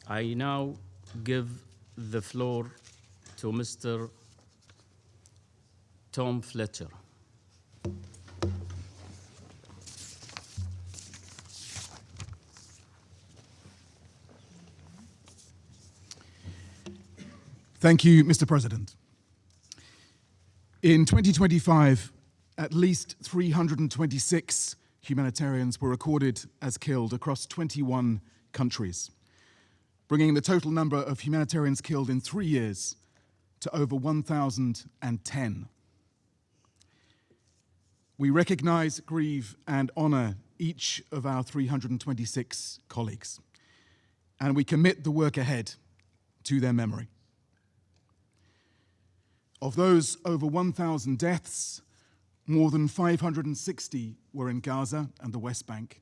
I now give the floor to Mr. Tom Fletcher. Thank you, Mr. President. In 2025, at least 326 humanitarians were recorded as killed across 21 countries, bringing the total number of humanitarians killed in 3 years to over 1,010. We recognize, grieve, and honor each of our 326 colleagues, and we commit the work ahead to their memory. Of those over 1,000 deaths, more than 560 were in Gaza and the West Bank,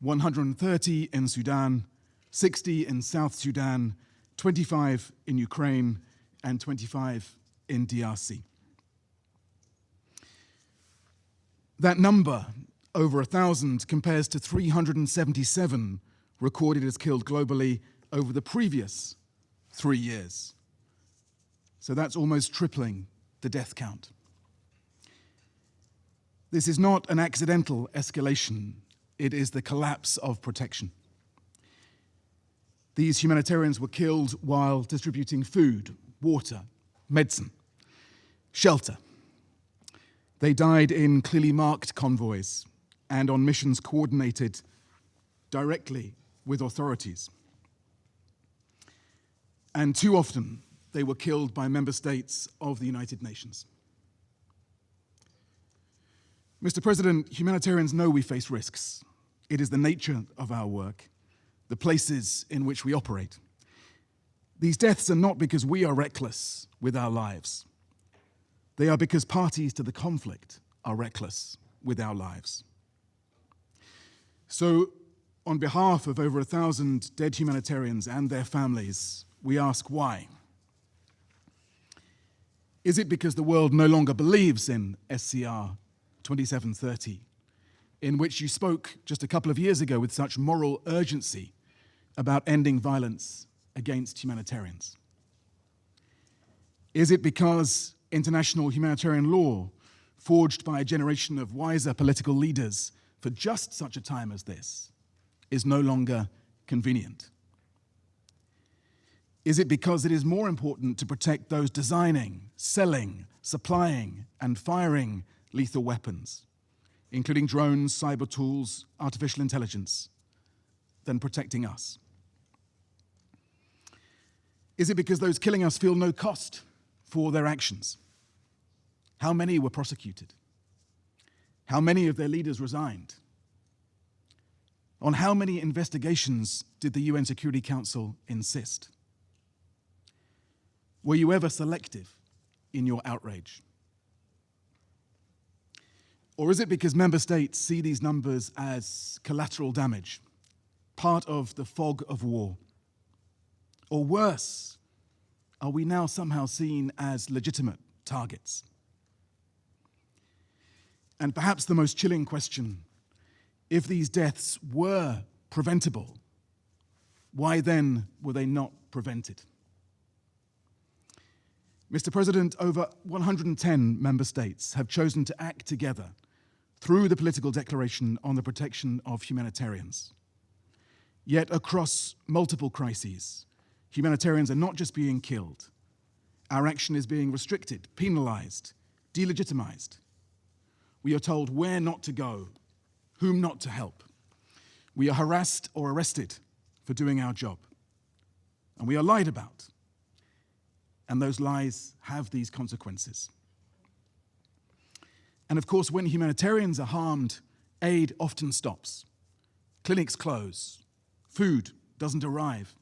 130 in Sudan, 60 in South Sudan, 25 in Ukraine, and 25 in DRC. That number, over 1,000, compares to 377 recorded as killed globally over the previous 3 years. So that's almost tripling the death count. This is not an accidental escalation. It is the collapse of protection. These humanitarians were killed while distributing food, water, medicine, shelter. They died in clearly marked convoys and on missions coordinated directly with authorities. And too often, they were killed by member states of the United Nations. Mr. President, humanitarians know we face risks. It is the nature of our work, the places in which we operate. These deaths are not because we are reckless with our lives. They are because parties to the conflict are reckless with our lives. So, on behalf of over 1,000 dead humanitarians and their families, we ask why. Is it because the world no longer believes in SCR 2730, in which you spoke just a couple of years ago with such moral urgency about ending violence against humanitarians? Is it because international humanitarian law, forged by a generation of wiser political leaders for just such a time as this, is no longer convenient? Is it because it is more important to protect those designing, selling, supplying, and firing lethal weapons, including drones, cyber tools, artificial intelligence, than protecting us? Is it because those killing us feel no cost for their actions? How many were prosecuted? How many of their leaders resigned? On how many investigations did the UN Security Council insist? Were you ever selective in your outrage? Or is it because member states see these numbers as collateral damage, part of the fog of war? Or worse, are we now somehow seen as legitimate targets? And perhaps the most chilling question, if these deaths were preventable, why then were they not prevented? Mr. President, over 110 member states have chosen to act together through the political declaration on the protection of humanitarians. Yet across multiple crises, humanitarians are not just being killed. Our action is being restricted, penalized, delegitimized. We are told where not to go, whom not to help. We are harassed or arrested for doing our job. And we are lied about. And those lies have these consequences. And of course, when humanitarians are harmed, aid often stops. Clinics close. Food doesn't arrive.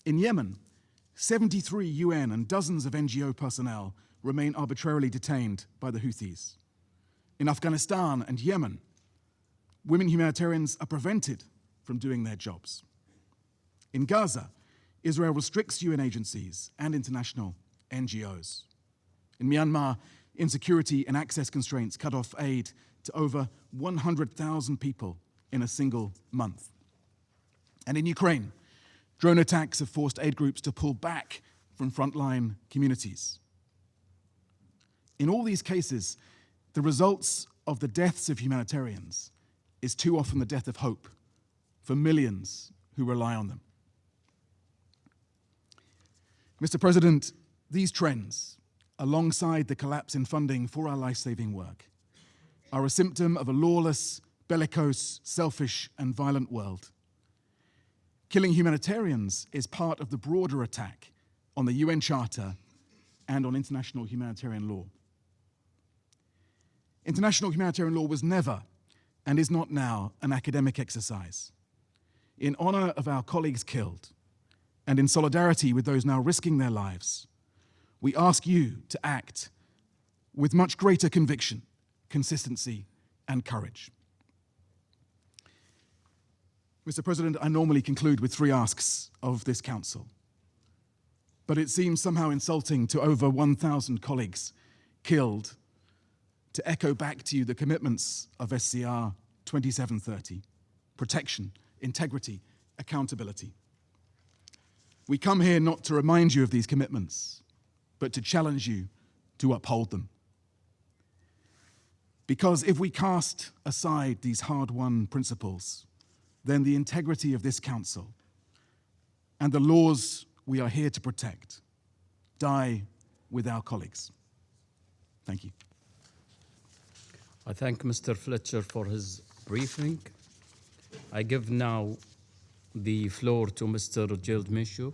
In Yemen, 73 UN and dozens of NGO personnel remain arbitrarily detained by the Houthis. In Afghanistan and Yemen, women humanitarians are prevented from doing their jobs. In Gaza, Israel restricts UN agencies and international NGOs. In Myanmar, insecurity and access constraints cut off aid to over 100,000 people in a single month. And in Ukraine, Drone attacks have forced aid groups to pull back from frontline communities. In all these cases, the results of the deaths of humanitarians is too often the death of hope for millions who rely on them. Mr. President, these trends, alongside the collapse in funding for our life-saving work, are a symptom of a lawless, bellicose, selfish, and violent world. Killing humanitarians is part of the broader attack on the UN Charter and on international humanitarian law. International humanitarian law was never, and is not now, an academic exercise. In honor of our colleagues killed, and in solidarity with those now risking their lives, we ask you to act with much greater conviction, consistency, and courage. Mr. President, I normally conclude with 3 asks of this Council, but it seems somehow insulting to over 1,000 colleagues killed to echo back to you the commitments of SCR 2730, protection, integrity, accountability. We come here not to remind you of these commitments, but to challenge you to uphold them. Because if we cast aside these hard-won principles, then the integrity of this Council and the laws we are here to protect die with our colleagues. Thank you. I thank Mr. Fletcher for his briefing. I give now the floor to Mr. Gerald Minshew.